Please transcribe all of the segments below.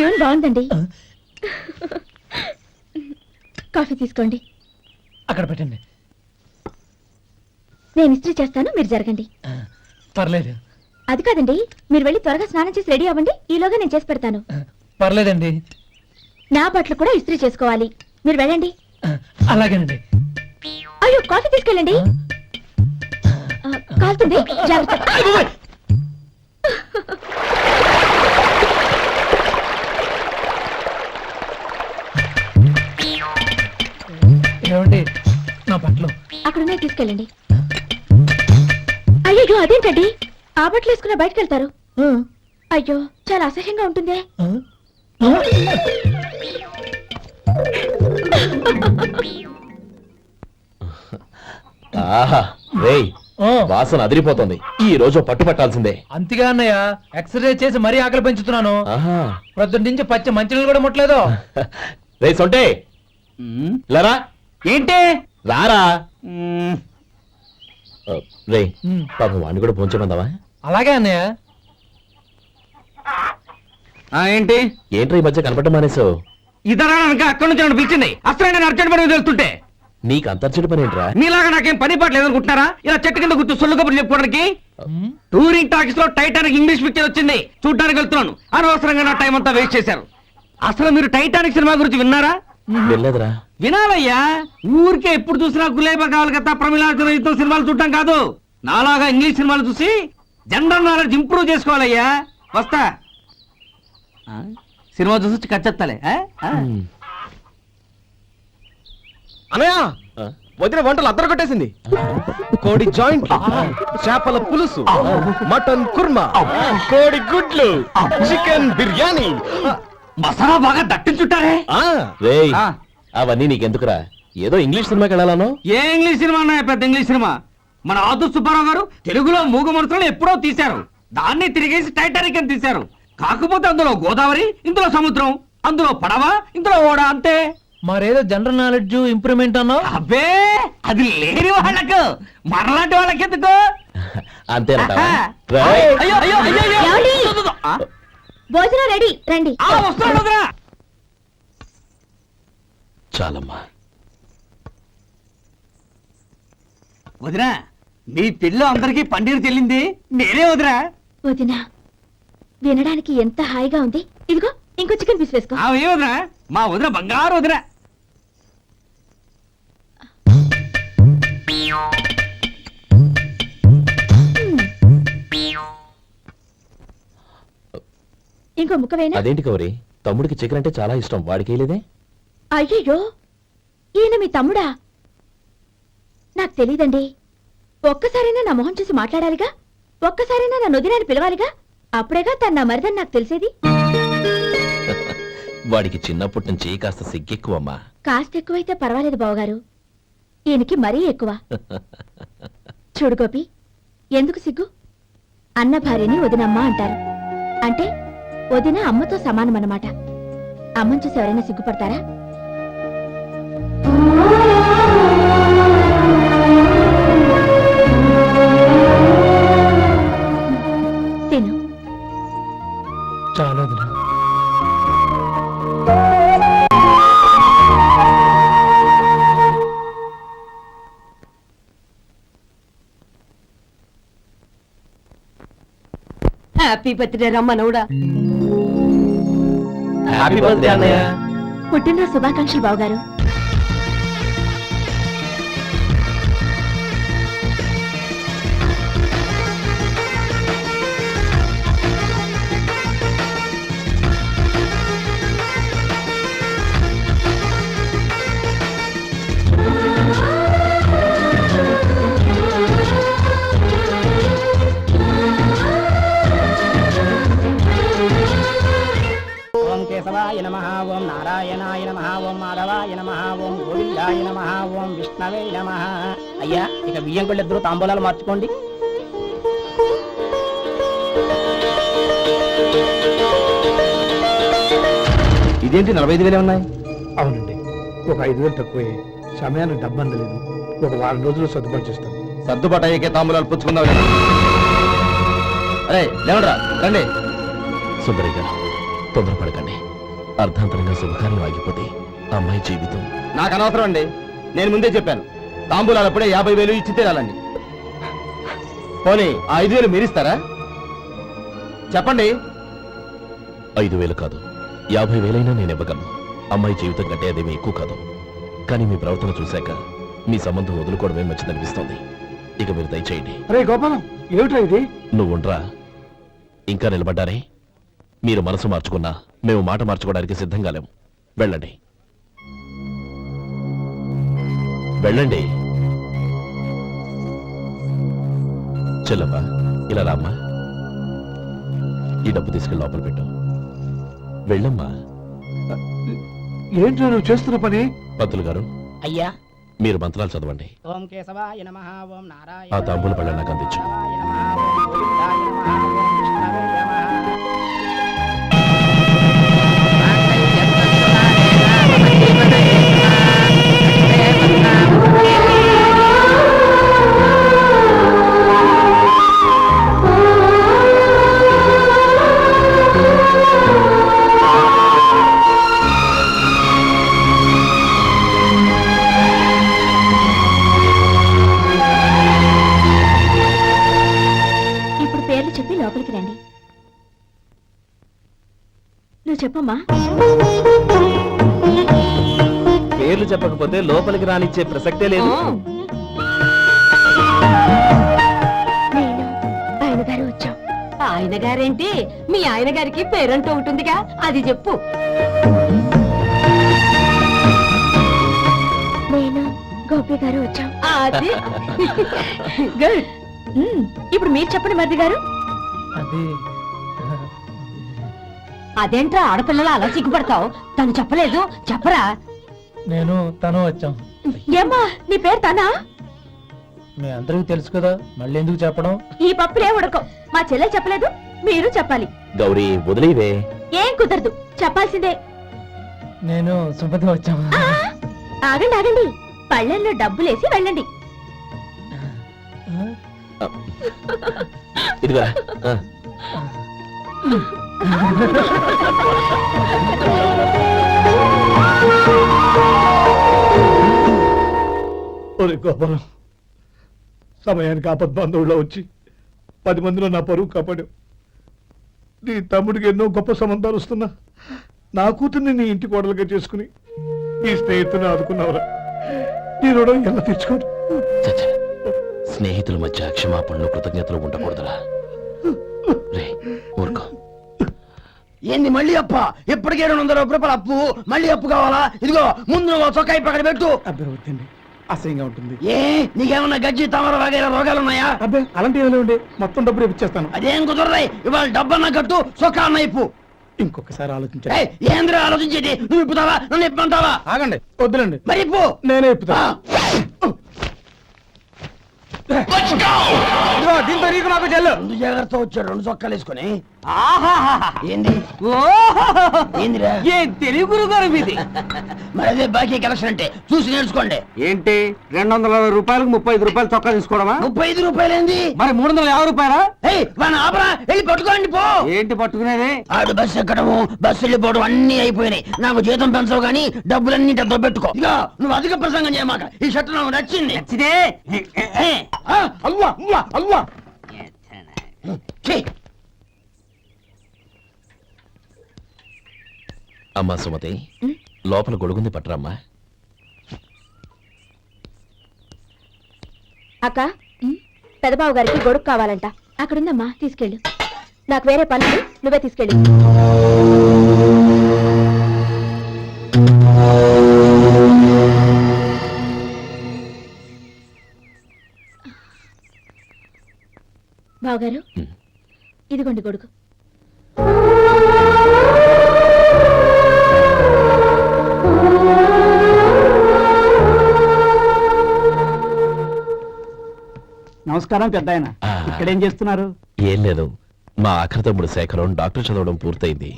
Tune బాగుందండి. Coffee తీసుకోండి. అక్కడ పెట్టండి. నేను ఇస్త్రీ చేస్తాను, మీరు జరగండి. పర్లేదు. అది కాదండి, మీరు వెళ్ళి త్వరగా స్నానం చేసి రెడీ అవ్వండి. ఈలోగా నేను చేసి పెడతాను. పర్లేదండి. నా బట్టలు కూడా ఇస్త్రీ చేసుకోవాలి. మీరు వెళ్ళండి. అలాగేనండి. అయ్యో, కాఫీ తీసుకెళ్ళండి. కాలుతుంది, జాగ్రత్త. ఏమండి, నా బట్టలు అక్కడున్నాయి, తీసుకెళ్ళండి. అయ్యో, అదేంటండి ఆ బట్టలు వేసుకున్న బయటకు వెళ్తారు? అయ్యో, చాలా అసహ్యంగా ఉంటుందే. వాసన అదిరిపోతుంది. ఈ రోజు పట్టు పట్టాల్సిందే. అంతగా అన్నయ్య, ఎక్సర్సైజ్ చేసి మరీ ఆకలి పెంచుతున్నాను. ప్రొద్దున నుంచి పచ్చ మంచినీళ్ళు కూడా ముట్టలేదు. రే సొంటే, లరా ఏంటి రారా. రే పాపం వాడిని కూడా పోంచమందావా? అలాగే అన్నయ్య. ఏంటి ఏంట్రా ఈ మధ్య కనపడటం మానేసావు? ఇద్దరా అక్కడి నుంచి నన్ను పిలిచింది. అసలు నేను అర్జెంట్ పని వెళ్తుంటే నీకు అంతర్చడి పని ఏంట్రా? మీలాగా నాకేం పని పాట లేదనుకుంటున్నారా? ఇలా చెట్టు కింద గుర్తు సొల్లు కబుర్లు చెప్పుకోవడానికి. టూరింగ్ టాకీస్ లో టైటానిక్ ఇంగ్లీష్ పిక్చర్ వచ్చింది, చూడడానికి వెళ్తున్నాను. అనవసరంగా నా టైం అంతా వేస్ట్ చేశారు. అసలు మీరు టైటానిక్ సినిమా గురించి విన్నారా? వెళ్ళలేదురా. వినాలయ్యా. ఊరికే ఎప్పుడు చూసినా గులేబా కావాలి కదా, ప్రమిళార్జున యుద్ధం సినిమాలు చూడటం కాదు. నాలాగా ఇంగ్లీష్ సినిమాలు చూసి జనరల్ నాలెడ్జ్ ఇంప్రూవ్ చేసుకోవాలయ్యా. వస్తా. సినిమా చూసి కచ్చెత్తాలే. అనయ్య, వదిన వంటలు అద్దరు కొట్టేసింది. కోడి జాయింట్, చేపల పులుసు, మటన్ కుర్మా, కోడి గుడ్లు, చికెన్ బిర్యానీ, మసాలా బాగా దట్టించుంటారే. రేయ్ అవన్నీ నీకెందుకురా? ఏదో ఇంగ్లీష్ సినిమాకి వెళ్ళాలను. ఏ ఇంగ్లీష్ సినిమా అన్నా? పెద్ద ఇంగ్లీష్ సినిమా. మన ఆదు సుబ్బారావు గారు తెలుగులో మూగ మనుషులను ఎప్పుడో తీశారు. దాన్ని తిరిగేసి టైటానిక్ అని తీశారు. కాకపోతే అందులో గోదావరి, ఇందులో సముద్రం, అందులో పడవ, ఇందులో ఓడ, అంతే. మరేదో జనరల్ నాలెడ్జ్ ఇంప్రూవ్మెంట్ అన్నా? అబ్బే, అది లేని వాళ్ళకు, మనలాంటి వాళ్ళకి ఎందుకు? అంతేనంటావా? అయ్యో అయ్యో అయ్యో, భోజనం రెడీ, రండి. వస్తున్నాడు వదినా. చాలమ్మా. వదినా, మీ పిల్ల అందరికీ పన్నీరు చెల్లింది నేనే వదినా. వదినా, వినడానికి ఎంత హాయిగా ఉంది. ఇదిగో ఇంకో చికెన్ పీస్ వేసుకో. ఏ వదినా, మా వదిన బంగారు వదినా. ఇంకో ముక్కవేనా? అదేంటి కౌరి, తమ్ముడికి చికెన్ అంటే చాలా ఇష్టం, వాడికి లేదే? అయ్యయ్యో, ఈయన మీ తమ్ముడా? నాకు తెలీదండి. ఒక్కసారైనా నా మొహం చూసి మాట్లాడాలిగా, ఒక్కసారైనా నా నొదినాన్ని పిలవాలిగా, అప్పుడేగా తన నా మరిదని నాకు తెలిసేది. వాడికి చిన్నప్పటి నుంచి కాస్త సిగ్గెక్కువమ్మా. కాస్త ఎక్కువైతే పర్వాలేదు బావగారు, ఈయనకి మరీ ఎక్కువ. చూడు గోపి, ఎందుకు సిగ్గు? అన్న భార్యని వదినమ్మ అంటారు. అంటే వదిన అమ్మతో సమానమన్నమాట. అమ్మని చూసి ఎవరైనా సిగ్గుపడతారా? తిను. చాలా వదినా. హ్యాపీ బర్త్డే రమ్మనవుడా. హ్యాపీ బర్త్డే అన్నయ్య. పుట్టినరోజు శుభాకాంక్షలు బావగారు. కేశవాయ నమః, ఓం నారాయణాయ నమః, ఓం మాధవాయ నమః, ఓం గోవిందాయ నమః, ఓం విష్ణవే నమః. అయ్యా, ఇక బియ్యం కొళ్ళిద్దరూ తాంబూలాలు మార్చుకోండి. ఇదేంటి 45,000 ఉన్నాయి? అవునండి, ఒక 5,000 తక్కువే. సమయానికి డబ్బు అందలేదు. ఒక వారం రోజులు సర్దుబాటు చేస్తాం. సర్దుబాటు అయ్యే తాంబూలాలు పుచ్చుకుందాం. అరే లేవడరా, రండి. సుందరయ్య గారు, తొందరపడకండి. అర్ధాంతరంగా శుభకార్యం ఆగిపోతే ఆ అమ్మాయి జీవితం నాకు అనవసరం అండి, నేను ముందే చెప్పాను. తాంబూలాలు అప్పుడే 50,000 ఇచ్చి తీరాలండి. పోనీ ఆ 5,000 మీరిస్తారా? చెప్పండి. 5,000 కాదు, 50,000 నేను ఇవ్వగలను. అమ్మాయి జీవితం కంటే అదేమీ ఎక్కువ కాదు. కానీ మీ ప్రవర్తన చూశాక మీ సంబంధం వదులుకోవడమే మంచిదనిపిస్తోంది. ఇక మీరు దయచేయండి. అరే గోపాలం, ఏమిట్రా ఇది? నువ్వుండ్రా. ఇంకా నిలబడ్డారే? మీరు మనసు మార్చుకున్నా మేము మాట మార్చుకోవడానికి సిద్ధంగా లేము. వెళ్ళండి, వెళ్ళండి. చెల్లమ్మా, ఇలా రామ్మా. ఈ డబ్బు తీసుకెళ్ళి లోపల పెట్టు. వెళ్ళమ్మా. ఏంట్రా నువ్వు చేస్తున్న పని? పంతులు గారు, అయ్యా. మీరు మంత్రాలు చదవండి. ఓం కేశవాయ నమః, ఓం నారాయణ ఆ తాంబూల పళ్ళ నాకు అందించు. ఇప్పుడు పేర్లు చెప్పి లోపలికి రండి. నువ్వు చెప్పమ్మా. పేర్లు చెప్పకపోతే లోపలికి రానిచ్చే ప్రసక్తే లేదు. నేను ఆయన గారు వచ్చాం. ఆయన గారేంటి, మీ ఆయన గారికి పేరంటూ ఉంటుందిగా, అది చెప్పు. నేను గోపి గారు వచ్చాం. అది గుడ్. ఇప్పుడు మీరు చెప్పండి మరిది గారు. అది అదేంట్రా ఆడపిల్లలు అలా సిగ్గుపడతావు? తను చెప్పలేదు, చెప్పరా. నేను తను వచ్చాం. ఏమ్మా నీ పేరు తానా? మీ అందరికీ తెలుసు కదా, మళ్ళీ ఎందుకు చెప్పడం? ఈ పప్పులే ఉడకం. మా చెల్లె చెప్పలేదు, మీరు చెప్పాలి. గౌరీ, వదిలేవే. ఏం కుదరదు, చెప్పాల్సిందే. నేను సుమతి వచ్చాం. ఆ, ఆగండి ఆగండి, పళ్ళెల్లో డబ్బులేసి వెళ్ళండి. ఇదిగా ఒరే గోపాలం, సమయానికి ఆపద్బాంధవుల్లో వచ్చి 10 మందిలో నా పరువు కాపాడావు. నీ తమ్ముడికి ఎన్నో గొప్ప సంబంధాలు వస్తున్నా నా కూతుర్ని నీ ఇంటి కోడలుగా చేసుకుని నీ స్నేహితుని ఆదుకున్నావురా. నీ రుణం ఎలా తెచ్చుకోరు? చచ్చ, స్నేహితుల మధ్య క్షమాపణలు కృతజ్ఞతలు ఉండకూడదురా. రే ఊరుకో. ఏంది మళ్ళీ అప్ప? ఇప్పటికే 200 రూపాయల అప్పు, మళ్ళీ అప్పు కావాలా? ఇదిగో ముందు నువ్వు చొక్కా పక్కన పెట్టు. అబ్బే వద్దండి, అసహ్యంగా ఉంటుంది. ఏ నీకేమన్నా గజ్జి తమర వగైరా రోగాలు ఉన్నాయా? అబ్బే అలాంటి ఏమైనా ఉండే, మొత్తం డబ్బు రేపు ఇచ్చేస్తాను. అదేం కుదరదాయి. ఇవాళ డబ్బన్నా కట్టు, చొక్కా అన్న ఇప్పు. ఇంకొకసారి ఆలోచించండి. ఏంద్ర ఆలోచించేది? నువ్వు ఇప్పుతావా, నన్ను ఇప్పమంటావా? ఆగండి, వద్దులండి, మరి ఇప్పు. నేనే ఇప్పుతా. దీంతో నీకు నాకు చెల్లు. ముందు జాగ్రత్త వచ్చాడు, 2 చొక్కాలు వేసుకొని. ఆహాహాహా. ఏంది ఏందిరా? ఏ తెలుగు గురువు గారు మీది? మరి అదే బాకీ కలెక్షన్ అంటే చూసి నేర్చుకోండి. ఏంటి 220 రూపాయలకు 35 రూపాయలు చొక్కా తీసుకోవడమా? 35 రూపాయలు ఏంది? మరి 350 రూపాయలా? మన ఆపరా, వెళ్ళి పట్టుకోండి పో. ఏంటి పట్టుకునేది? ఆడు బస్సు ఎక్కడము, బస్సు వెళ్ళిపోవడం అన్ని అయిపోయినాయి. నాకు జీతం పెంచవు గానీ డబ్బులన్నీ డబ్బు పెట్టుకో. ఇక నువ్వు అధిక ప్రసంగం చేయమాక. ఈ షర్ట్ నాకు నచ్చింది. అల్వా అల్వా అల్వా. అమ్మా సుమతి, లోపల గొడుగుంది పట్టరమ్మా. అక్క, పెదబాబు గారికి గొడుగు కావాలంట. అక్కడుందమ్మా, తీసుకెళ్ళు. నాకు వేరే పనులు, నువ్వే తీసుకెళ్ళు. బావగారు, ఇదిగోండి గొడుగు. నమస్కారం పెద్ద ఆయన. ఇక్కడేం చేస్తున్నారు? ఏం లేదు, మా ఆఖరి తమ్ముడు శేఖరం డాక్టర్ చదవడం పూర్తయింది.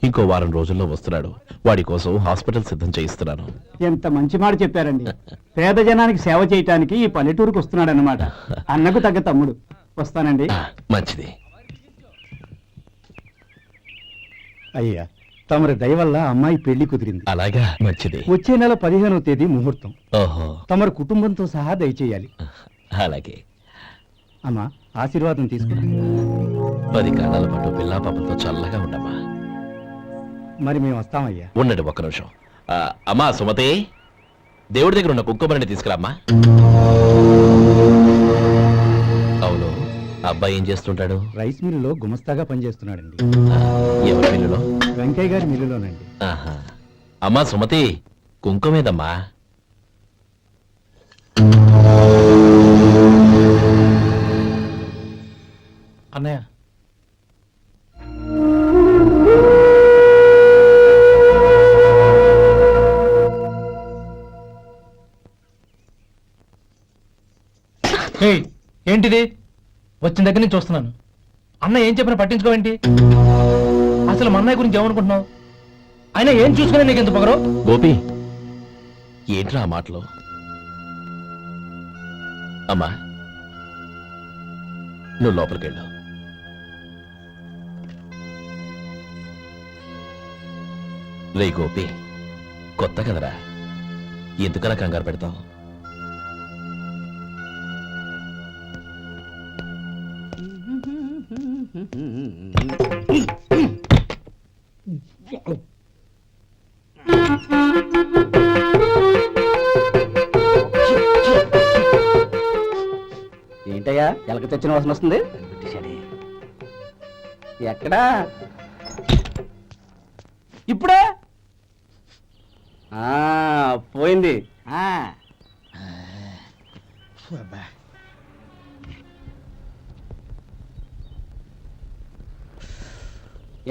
ఇంకో వారం రోజుల్లో వస్తున్నాడు. వాడి కోసం హాస్పిటల్ సిద్ధం చేయిస్తున్నాను. ఎంత మంచి మాట చెప్పారండి. పేద జనానికి సేవ చేయటానికి ఈ పల్లెటూరుకు వస్తున్నాడు అన్నమాట. అన్నకు తగ్గ తమ్ముడు. వస్తానండి. మంచిది. అయ్యా, తమరి దయ వల్ల అమ్మాయి పెళ్లి కుదిరింది. అలాగా, మంచిది. వచ్చే నెల 15వ తేదీ ముహూర్తం. ఓహో, తమరి కుటుంబంతో సహా దయచేయాలి. అలాగే. అమ్మా, ఆశీర్వాదం తీసుకుని 10 కాలాల పాటు పిల్లా పాపంతో చల్లగా ఉండమ్మా. మరి మేము వస్తామయ్యా. ఉండండి ఒక్క నిమిషం. అమ్మా సుమతి, దేవుడి దగ్గర ఉన్న కుక్కమరిని తీసుకురామ్మా. అవును, అబ్బాయి ఏం చేస్తుంటాడు? రైస్ మిల్లులో గుమస్తాగా పనిచేస్తున్నాడండి. ఎవరి మిల్లులో? వెంకయ్య గారి మిల్లులోనండి. ఆహా. అమ్మా సుమతి, కుంకుమేదమ్మా. అన్నయ్య, ఏయ్, ఏంటిది? వచ్చిన దగ్గర నుంచి చూస్తున్నాను. అన్న ఏం చెప్పినా పట్టించుకోవేంటి? అసలు మా అన్నయ్య గురించి ఏమనుకుంటున్నావు? అయినా ఏం చూసుకునే నీకు ఎంత పొగరు? గోపి, ఏంట్రా ఆ మాటలు? అమ్మా, నువ్వు లోపలికెళ్ళు. రే గోపి, కొత్త కదరా, ఎందుకలా కంగారు పెడతావు? ఏంటయ్యా ఎలక తెచ్చిన వాసన వస్తుంది? ఎక్కడా? ఇప్పుడే పోయింది.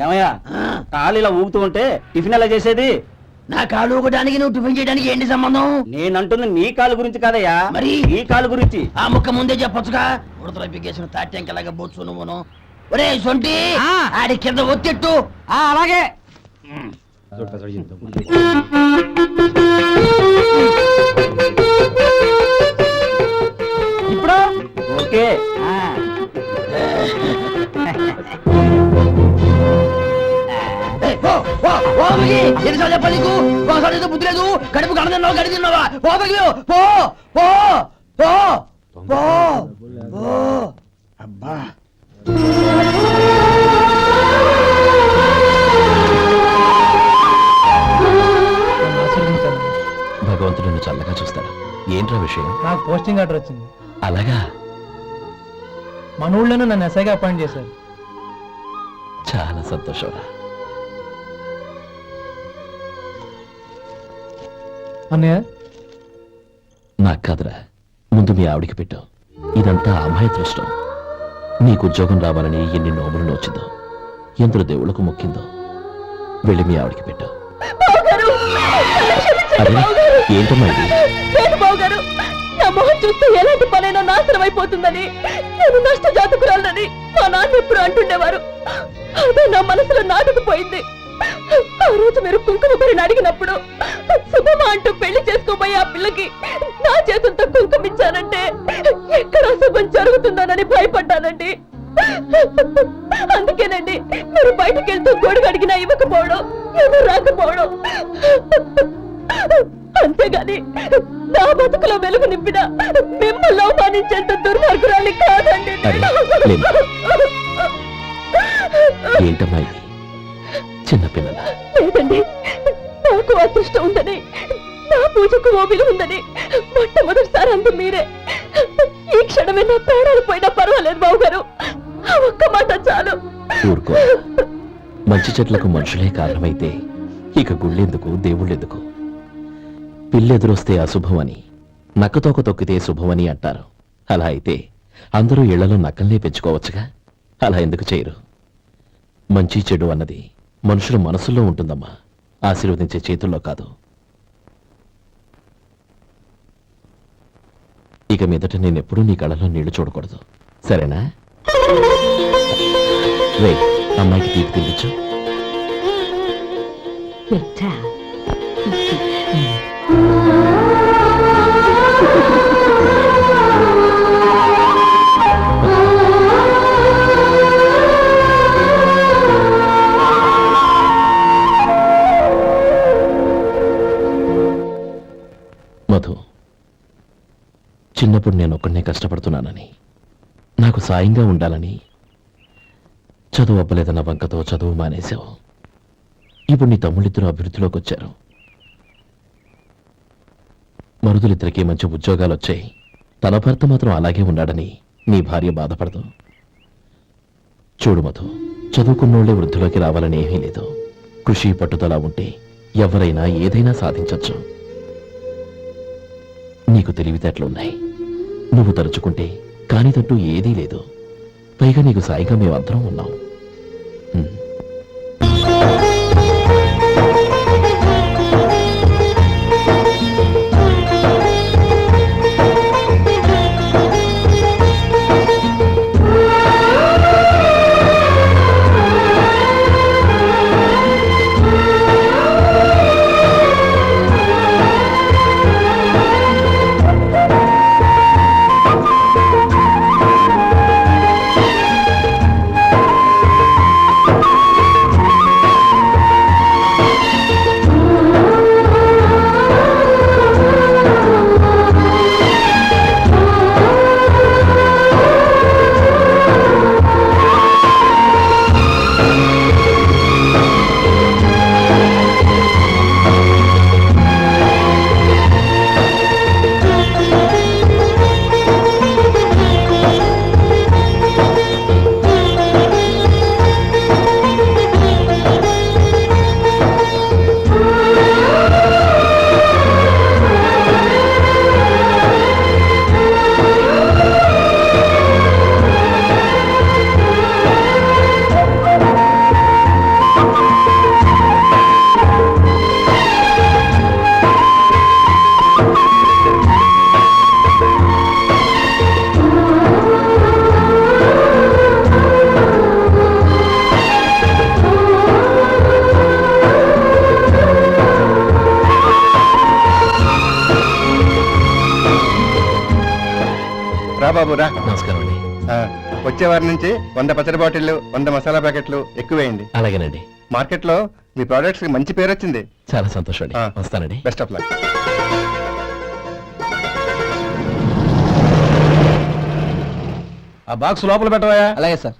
ఏమయ్యా, కాళ్ళు ఇలా ఊగుతూ ఉంటే టిఫిన్ ఎలా చేసేది? నా కాలు ఊగడానికి నువ్వు టిఫిన్ చేయడానికి ఏంటి సంబంధం? నేనంటుంది నీ కాలు గురించి కాదయ్యా, మరి ఈ కాలు గురించి. ఆ ముక్క ముందే చెప్పొచ్చుగా. ఉడతలో పిగేసిన తాట్యంకలాగా బొచ్చు నువ్వును. ఒరే సొంటి, ఆడి కింద ఒత్తిట్టు. అలాగే. ఇప్పుడు ఓకే. ఎన్నిసార్లు చెప్పాలి నీకు? ఒకసారి ఏదో బుద్ధి లేదు. కడుపు గడ తిన్నావు, గడి తిన్నావా? పోతకి పో పో పో పో పో. అబ్బా, భగవంతుడు నిన్ను చల్లగా చూస్తాడు. ఏంట్రా విషయం? నాకు పోస్టింగ్ ఆర్డర్ వచ్చింది. అలాగా? మన ఊళ్ళోనే నన్ను ఎస్ఐగా అపాయింట్ చేశారు. చాలా సంతోషంరా. అన్నయ్య, నాకు కాదురా, ముందు మీ ఆవిడికి పెట్టు. ఇదంతా అమ్మాయి దృష్టం. నీకు ఉద్యోగం రావాలని ఎన్ని నోములు నోచిందో, ఎందరు దేవుళ్లకు మొక్కిందో. వెళ్ళి మీ ఆవిడికి పెట్టు. అరే, ఏంటమ్మా ఇది? బావగారు, నా మొహం చూస్తే ఎలాంటి పనైనా నాశనం అయిపోతుందని, నేను నష్ట జాతకురాలని మా నాన్న ఎప్పుడు అంటుండేవారు. అదే నా మనసులో నాటుకుపోయింది. ఆ రోజు మీరు కుంకుమ భరిని అడిగినప్పుడు శుభమా అంటూ పెళ్లి చేసుకోబోయే ఆ పిల్లకి నా చేతులతో కుంకుమ ఇచ్చానంటే ఎక్కడ అశుభం జరుగుతుందోనని భయపడ్డానండి. అందుకేనండి మీరు బయటకు వెళ్తూ గొడుగు అడిగినా ఇవ్వకపోవడం, ఎవరు రాకపోవడం. అంతేగాని నా బతుకులో వెలుగు నింపిన మిమ్మల్ని అవమానించేంత దుర్మార్గురాలి కాదండి. ఏంటమ్మా ఇది? చిన్నపిల్లల లేదండి, నాకు అదృష్టం ఉందని, నా పూజకు ఓ విలువ ఉందని మొట్టమొదటిసారి అంది మీరే. ఈ క్షణమే నా ప్రాణాలు పోయినా పర్వాలేదు బావగారు. ఒక్క మాట చాలు. ఊరుకో. మంచి చెట్లకు మనుషులే కారణమైతే ఇక గుళ్ళెందుకు, దేవుళ్ళెందుకు? పిల్లెదురొస్తే అశుభమని, నక్కతోక తొక్కితే శుభమని అంటారు. అలా అయితే అందరూ ఇళ్లలో నక్కల్నే పెంచుకోవచ్చుగా. అలా ఎందుకు చేయరు? మంచి చెడు అన్నది మనుషుల మనసుల్లో ఉంటుందమ్మా, ఆశీర్వదించే చేతుల్లో కాదు. ఇక మీదట నేనెప్పుడూ నీ కళ్ళలో నీళ్లు చూడకూడదు, సరేనా? రే, అమ్మాయికి తీపి తినిపించు. చిన్నప్పుడు నేను ఒక్కడనే కష్టపడుతున్నానని, నాకు సాయంగా ఉండాలని చదువు అవ్వలేదన్న వంకతో చదువు మానేశావు. ఇప్పుడు నీ తమ్ముళ్ళిద్దరూ అభివృద్ధిలోకి వచ్చారు. మరుదులిద్దరికీ మంచి ఉద్యోగాలు వచ్చాయి. తన భర్త మాత్రం అలాగే ఉన్నాడని నీ భార్య బాధపడదు. చూడు మధు, చదువుకున్నోళ్లే వృద్ధిలోకి రావాలని ఏమీ లేదు. కృషి పట్టుదల ఉంటే ఎవరైనా ఏదైనా సాధించొచ్చు. నీకు తెలివితేటలున్నాయి. నువ్వు తలుచుకుంటే కానిదంటూ ఏదీ లేదు. పైగా నీకు సాయిగా మేమందరం ఉన్నాం. రా బాబు రా. నమస్కారం అండి. వచ్చే వారి నుంచి 100 పచ్చడి బాటిళ్లు 100 మసాలా ప్యాకెట్లు ఎక్కువేయండి. అలాగేనండి. మార్కెట్ లో మీ ప్రోడక్ట్స్ కి మంచి పేరు వచ్చింది. చాలా సంతోషం అండి. వస్తానండి. Best of luck. ఆ బాక్స్ లోపల పెట్టవా? అలాగే సార్.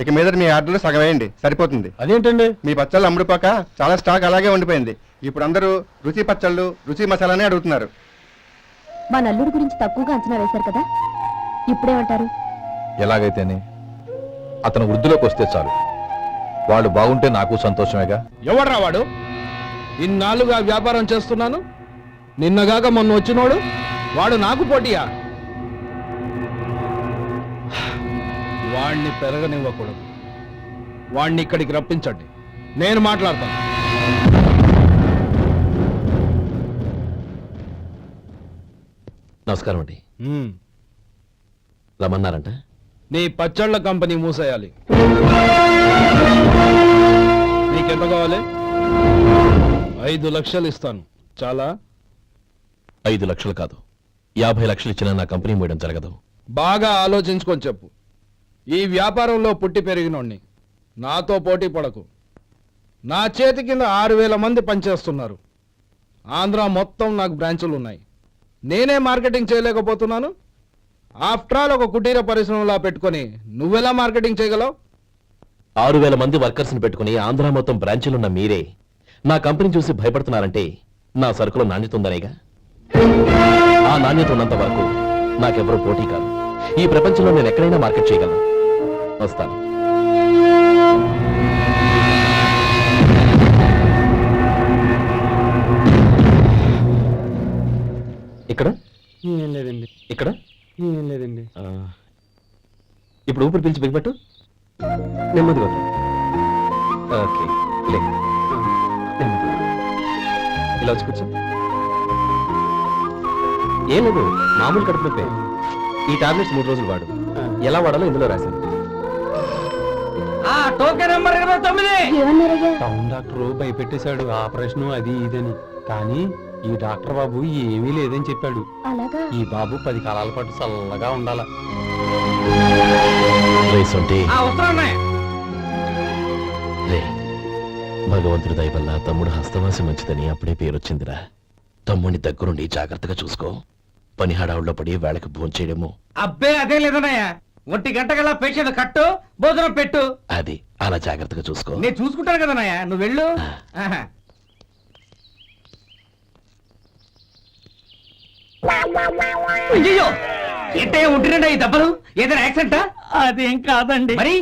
ఇక మీద మీ ఆర్డర్లు సగం వేయండి, సరిపోతుంది. అదేంటండి? మీ పచ్చళ్ళు అమ్ముడుపోక చాలా స్టాక్ అలాగే ఉండిపోయింది. ఇప్పుడు అందరూ రుచి పచ్చళ్ళు రుచి మసాలానే అడుగుతున్నారు. మా నల్లుడి గురించి తక్కువగా అంచనా వేశారు కదా, ఇప్పుడేమంటారు? ఎలాగైతేనే అతను వృద్ధిలోకి వస్తే చాలు. వాడు బాగుంటే నాకు సంతోషమేగా. ఎవడ్రా వాడు? ఇన్నాళ్ళుగా వ్యాపారం చేస్తున్నాను, నిన్నగాక మొన్న వచ్చినోడు వాడు నాకు పోటీయా? వాణ్ణి పెరగనివ్వకూడదు. వాణ్ణి ఇక్కడికి రప్పించండి, నేను మాట్లాడతాను. నమస్కారం అండి. రమ్మన్నారంట? నీ పచ్చళ్ళ కంపెనీ మూసేయాలి. నీకెంత కావాలి? 5 లక్షలు ఇస్తాను. చాలా? 5 లక్షలు కాదు, 50 లక్షలు ఇచ్చినా నా కంపెనీ మూయడం జరగదు. బాగా ఆలోచించుకొని చెప్పు. ఈ వ్యాపారంలో పుట్టి పెరిగినోడ్ని, నాతో పోటీ పడకు. నా చేతి కింద 6,000 మంది పనిచేస్తున్నారు. ఆంధ్ర మొత్తం నాకు బ్రాంచులు ఉన్నాయి. నేనే మార్కెటింగ్ చేయలేకపోతున్నాను. ఆఫ్టర్ ఆల్ ఒక కుటీర పరిశ్రమలా పెట్టుకొని నువ్వెలా మార్కెటింగ్ చేయగలవు? 6,000 మంది వర్కర్స్ని పెట్టుకుని ఆంధ్ర మొత్తం బ్రాంచీలున్న మీరే నా కంపెనీ చూసి భయపడుతున్నారంటే నా సరుకులో నాణ్యత ఉందనేగా. ఆ నాణ్యత ఉన్నంత వరకు నాకెవరూ పోటీ కాదు. ఈ ప్రపంచంలో నేను ఎక్కడైనా మార్కెట్ చేయగలను. వస్తాను. ఇక్కడ ఏం లేదండి. ఇక్కడ ఏం లేదండి. ఇప్పుడు ఊపిరి పీల్చి బిగబట్టు. నెమ్మదిగా వద్దు. ఓకే, లే. నెమ్మదిగా. ఇలా వచ్చి కూర్చో. ఏం లేదు, మామూలు కడుపు నొప్పే. ఈ టాబ్లెట్స్ 3 రోజులు వాడు. ఎలా వాడాలో ఇందులో రాశాను. Token number 29. ఏమన్నారయ్యా? టౌన్ డాక్టర్ భయపెట్టేశాడు, ఆపరేషన్ అది ఇదని. కానీ ఈ డాక్టర్ బాబు ఏమీ లేదని చెప్పాడు. అలాగా? ఈ బాబు 10 కాలాల పాటు చల్లగా ఉండాల. రే, భగవంతుడి దయ వల్ల తమ్ముడు హస్తవాసి మంచిదని అప్పుడే పేరొచ్చిందిరా. తమ్ముడిని దగ్గరుండి జాగ్రత్తగా చూసుకో. పని హడావుల్లో పడి వేళకి భోంచేయడము. అబ్బే అదే లేదన్నయ్య, 1 గంట కల్లా పేషెంట్ కట్టు, భోజనం పెట్టు. అది అలా జాగ్రత్తగా చూసుకో. నేను చూసుకుంటాను కదన్నయ్య, నువ్వు వెళ్ళు. ఆహా. అయ్యో, ఏంటయ్యా ఉంటున్నాడా ఈ దెబ్బలు? ఏదైనా యాక్సిడెంటా? అదేం కాదండి, మరి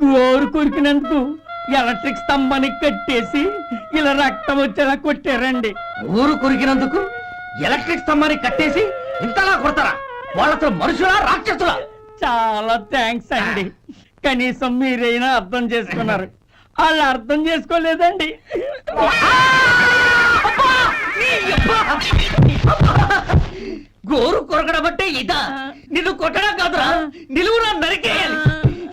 గోరు కొరికినందుకు ఎలక్ట్రిక్ స్తంభానికి కట్టేసి ఇలా రక్తం వచ్చేలా కొట్టారండి. ఊరు కురికినందుకు ఎలక్ట్రిక్ స్తంభాన్ని కట్టేసి ఇంతలా కొడతారా? వాళ్ళతో మనుషులా రాక్షసులా? చాలా థ్యాంక్స్ అండి, కనీసం మీరైనా అర్థం చేసుకున్నారు. వాళ్ళు అర్థం చేసుకోలేదండి. గోరు కొరకడం అంటే ఇదా? నిన్ను కొట్టడం కాదురా, నిలువురా నరికేయాలి.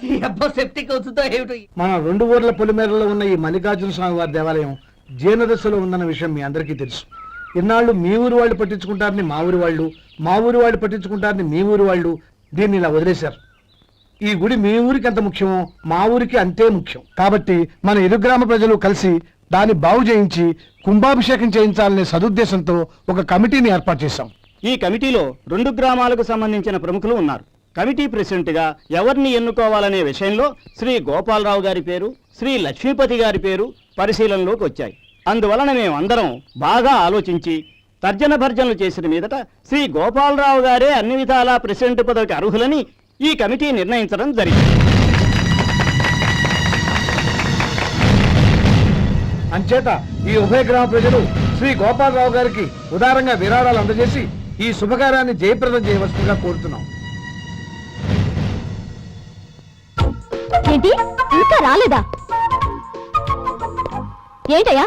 ఈ అబ్బా సెప్టిక్ అవుతుందో ఏమిటో. మన 2 ఊర్ల పొలిమేరలో ఉన్న ఈ మల్లికార్జున స్వామి వారి దేవాలయం జీర్ణదశలో ఉందన్న విషయం మీ అందరికీ తెలుసు. ఇన్నాళ్ళు మీ ఊరు వాళ్ళు పట్టించుకుంటారని మా ఊరి వాళ్ళు, మా ఊరి వాళ్ళు పట్టించుకుంటారని మీ ఊరి వాళ్ళు దీన్ని ఇలా వదిలేశారు. ఈ గుడి మీ ఊరికి ఎంత ముఖ్యమో మా ఊరికి అంతే ముఖ్యం. కాబట్టి మన ఇరు గ్రామ ప్రజలు కలిసి దాన్ని బాగు చేయించి కుంభాభిషేకం చేయించాలనే సదుద్దేశంతో ఒక కమిటీని ఏర్పాటు చేశాం. ఈ కమిటీలో 2 గ్రామాలకు సంబంధించిన ప్రముఖులు ఉన్నారు. కమిటీ ప్రెసిడెంట్ గా ఎవరిని ఎన్నుకోవాలనే విషయంలో శ్రీ గోపాలరావు గారి పేరు, శ్రీ లక్ష్మీపతి గారి పేరు పరిశీలనలోకి వచ్చాయి. అందువలన మేమందరం బాగా ఆలోచించి తర్జన భర్జనలు చేసిన మీదట శ్రీ గోపాలరావు గారే అన్ని విధాలా ప్రెసిడెంట్ పదవికి అర్హులని ఈ కమిటీ నిర్ణయించడం జరిగింది. అంచేత ఈ ఉభయ గ్రామ ప్రజలు శ్రీ గోపాలరావు గారికి ఉదారంగా విరాళాలు అందజేసి ఈ శుభకార్యాన్ని జయప్రదం చేయవలసిందిగా కోరుతున్నాం. ఏంటి ఇంకా రాలేదా? ఏంటయ్యా,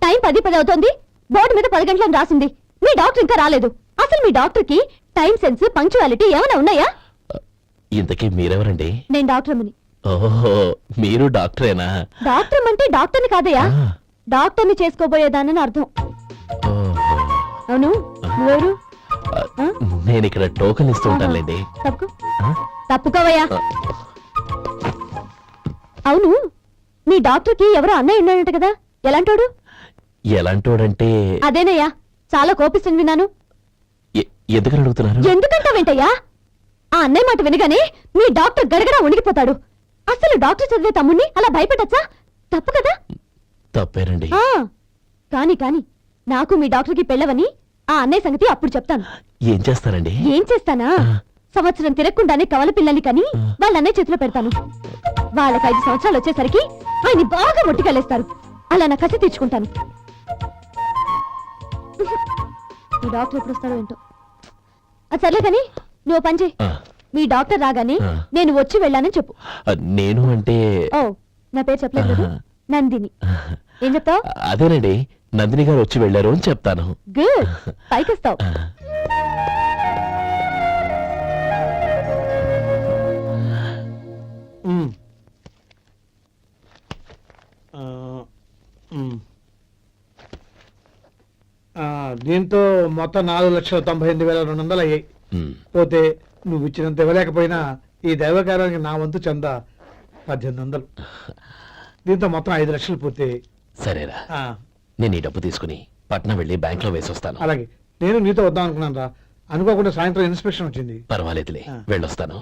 టైం 10 అవుతోంది, బోర్డు మీద 10 గంటలను రాసింది. మీ డాక్టర్ ఇంకా రాలేదు. అసలు మీ డాక్టర్ కి టైం సెన్స్, పంక్చువాలిటీ ఏమైనా ఉన్నాయా? ఇంతకీ మీరెవరండి? నేను డాక్టర్ అమ్మని. ఓహో, మీరు డాక్టరేనా? డాక్టర్ అంటే డాక్టర్ని కాదయ్యా, డాక్టర్ని చేసుకోబోయేదానని అర్థం. ఓహో. అవును, నువ్వెవరు? నేను ఇక్కడ టోకెన్ ఇస్తూ ఉంటానులేండి. తప్పుకోవయ్యా. అవును, మీ డాక్టర్ కి ఎవరో అన్నయ్య ఉన్నాడంట కదా, ఎలాంటోడు? ఎలాంటోడంటే అదేనయ్యా, చాలా కోపిస్తుంది విన్నాను. ఎందుకని అడుగుతున్నారు? ఎందుకంటా వింటయ్యా, ఆ అన్నయ్య మాట వినగానే మీ డాక్టర్ గడగడా ఉనికిపోతాడు. అసలు డాక్టర్ చదివే తమ్ముణ్ణి అలా భయపెట్టచ్చా? తప్పు కదా? తప్పేనండి. కాని కాని నాకు మీ డాక్టర్కి పెళ్ళవని ఆ అన్నయ్య సంగతి అప్పుడు చెప్తాను. ఏం చేస్తారండి? ఏం చేస్తానా, సంవత్సరం తిరగకుండానే కవల పిల్లల్ని కని వాళ్ళ అన్నయ్య చేతిలో పెడతాను. వాళ్ళకి 5 సంవత్సరాలు వచ్చేసరికి ఆయన్ని బాగా ముట్టికెళ్ళేస్తారు. అలా నా కసి తీర్చుకుంటాను. మీ డాక్టర్ ఎప్పుడు వస్తాడో ఏంటో. అది సర్లే కానీ నువ్వు పని చేయి, మీ డాక్టర్ రాగానే నేను వచ్చి వెళ్ళానని చెప్పు. నేను అంటే ఓ, నా పేరు చెప్పలేదు కదా, నందిని. ఏం చెప్తావు? అదేనండి, నందిని గారు వచ్చి వెళ్ళారు అని చెప్తాను. గుడ్, పైకొస్తావు. దీంతో మొత్తం 4,98,200 అయ్యాయి. పోతే నువ్వు ఇచ్చినంత ఇవ్వలేకపోయినా ఈ దైవకార్యానికి నా వంతు చందా 1800. దీంతో మొత్తం 5 లక్షలు పోతే. సరేరా, నేను ఈ డబ్బు తీసుకుని పట్నం వెళ్ళి బ్యాంక్ లో వేసి వస్తాను. అలాగే, నేను నీతో వద్దాం అనుకున్నాను రా, అనుకోకుండా సాయంత్రం ఇన్స్పెక్షన్ వచ్చింది. పర్వాలేదులే, వెళ్ళొస్తాను.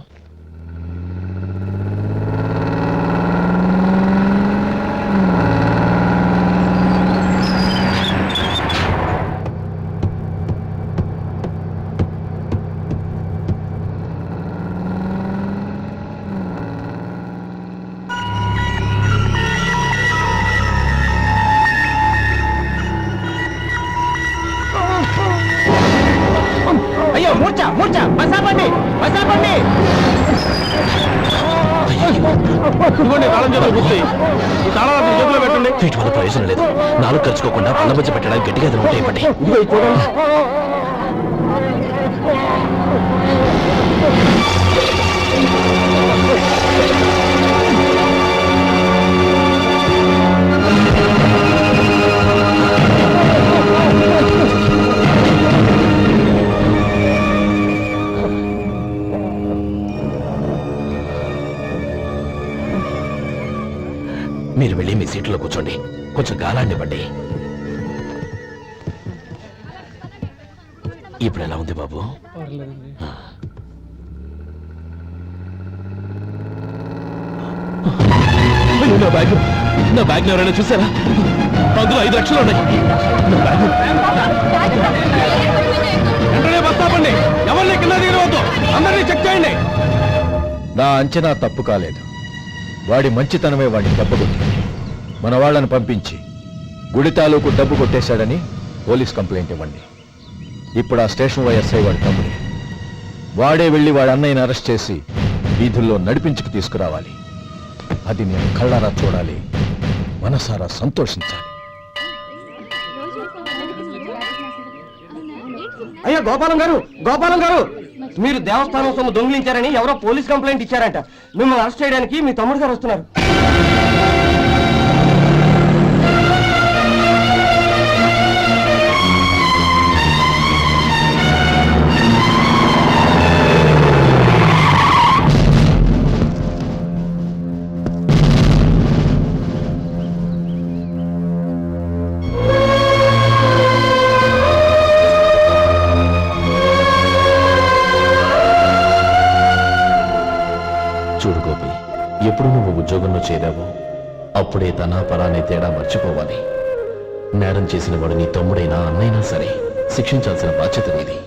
అయ్యో, మూర్చ మూర్చ, బసాపండి బసాపండి. వీటి వల్ల ప్రయోజనం లేదు. 4 ఖర్చుకోకుండా పళ్ళ మధ్య పెట్టడానికి గట్టిగా అది ఉంటాయి. ఇవ్వండి. మీరు వెళ్ళి మీ సీట్లో కూర్చోండి, కొంచెం గాలాన్ని ఇవ్వండి. ఇప్పుడు ఎలా ఉంది బాబు? పర్లేదండి. అయ్యో, నా బ్యాగ్ ఎవరైనా చూసారా? అందులో 5 లక్షలు ఉన్నాయి. నా బ్యాగ్ వెంటనే బస్ ఆపండి. ఎవరిని కింద దిగవద్దు. అందరినీ చెక్ చేయండి. నా అంచనా తప్పు కాలేదు. వాడి మంచితనమే వాడిని దెబ్బకొట్టింది. మన వాళ్ళని పంపించి గుడి తాలూకు డబ్బు కొట్టేశాడని పోలీస్ కంప్లైంట్ ఇవ్వండి. ఇప్పుడు ఆ స్టేషన్ వైఎస్ఐ వాడి తమ్ముడు. వాడే వెళ్ళి వాడి అన్నయ్యని అరెస్ట్ చేసి వీధుల్లో నడిపించుకు తీసుకురావాలి. అది నేను కళ్ళారా చూడాలి, మనసారా సంతోషించాలి. అయ్యా గోపాలం గారు మీరు దేవస్థానం సొమ్ము దొంగిలించారని ఎవరో పోలీస్ కంప్లైంట్ ఇచ్చారంట. మిమ్మల్ని అరెస్ట్ చేయడానికి మీ తమ్ముడు గారు వస్తున్నారు. చూడు గోపి, ఎప్పుడు నువ్వు ఉద్యోగంలో చేరావో అప్పుడే తన పరానే తేడా మర్చిపోవాలి. నేరం చేసిన వాడు నీ తమ్ముడైనా అన్నైనా సరే శిక్షించాల్సిన బాధ్యత నీది.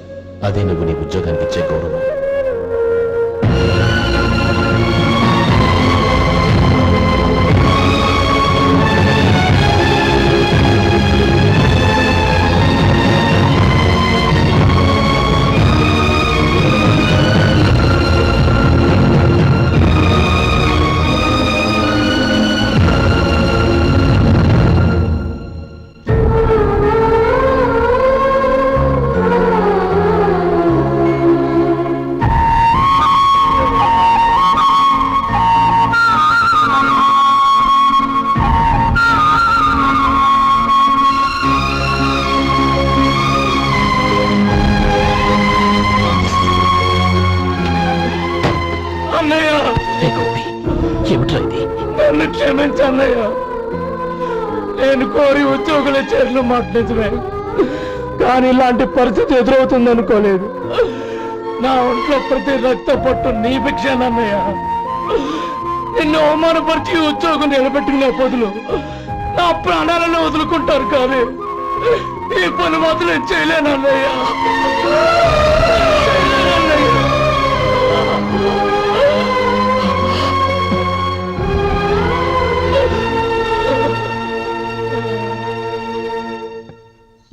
అదే నువ్వు నీ ఉద్యోగానికి ఇచ్చే గౌరవం. నన్ను క్షమించన్నయ్య. నేను కోరి ఉద్యోగుల చర్యలు మాట్లాడమే, కానీ ఇలాంటి పరిస్థితి ఎదురవుతుంది అనుకోలేదు. నా ఒంట్లో ప్రతి రక్త పట్టు నీ భిక్షానన్నయ్య. నిన్ను అవమానపరిచి ఉద్యోగం నిలబెట్టుకునే బదులు నా ప్రాణాలను వదులుకుంటారు, కానీ ఈ పని మాత్రం చేయలేనన్నయ్య.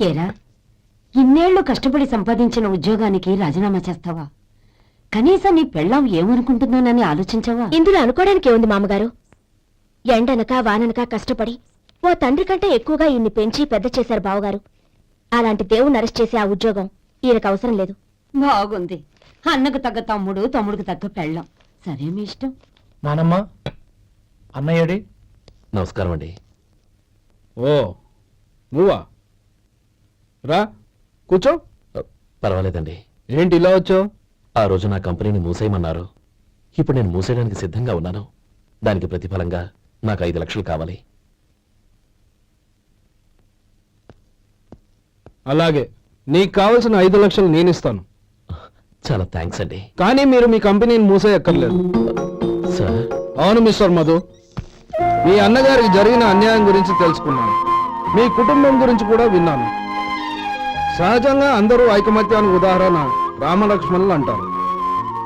ఏరా, ఇన్నేళ్లు కష్టపడి సంపాదించిన ఉద్యోగానికి రాజీనామా చేస్తావా? కనీసం నీ పెళ్ళాం ఏమనుకుంటుందోనని ఆలోచించావా? ఇందులో అనుకోవడానికి ఏముంది మామగారు? ఎండనక వాననక కష్టపడి ఓ తండ్రి కంటే ఎక్కువగా ఈయన్ని పెంచి పెద్ద చేశారు బావగారు. అలాంటి దేవుణ్ణి అరెస్ట్ చేసే ఆ ఉద్యోగం ఈయనకు అవసరం లేదు. బాగుంది. అన్నకు తగ్గ తమ్ముడు, తమ్ముడికి తగ్గ పెళ్ళాం. సరే, మీ ఇష్టం. నానమ్మ, అన్నయ్యడి. నమస్కారం అండి. ఓ నువ్వా? రా కూర్చో. పర్వాలేదండి. ఏంటి ఇలా వచ్చావు? ఆ రోజు నా కంపెనీని మూసేయమన్నారు. ఇప్పుడు నేను మూసేయడానికి సిద్ధంగా ఉన్నాను. దానికి ప్రతిఫలంగా నాకు 5 లక్షలు కావాలి. అలాగే, నీకు కావలసిన 5 లక్షలు నేను ఇస్తాను. చాలా థ్యాంక్స్ అండి. కానీ మీరు మీ కంపెనీని మూసేయక్కర్లేదు. సార్? అవును మిస్టర్ మధు, మీ అన్నగారికి జరిగిన అన్యాయం గురించి తెలుసుకున్నాను. మీ కుటుంబం గురించి కూడా విన్నాను. సహజంగా అందరూ ఐకమత్యానికి ఉదాహరణ రామలక్ష్మణులు అంటారు.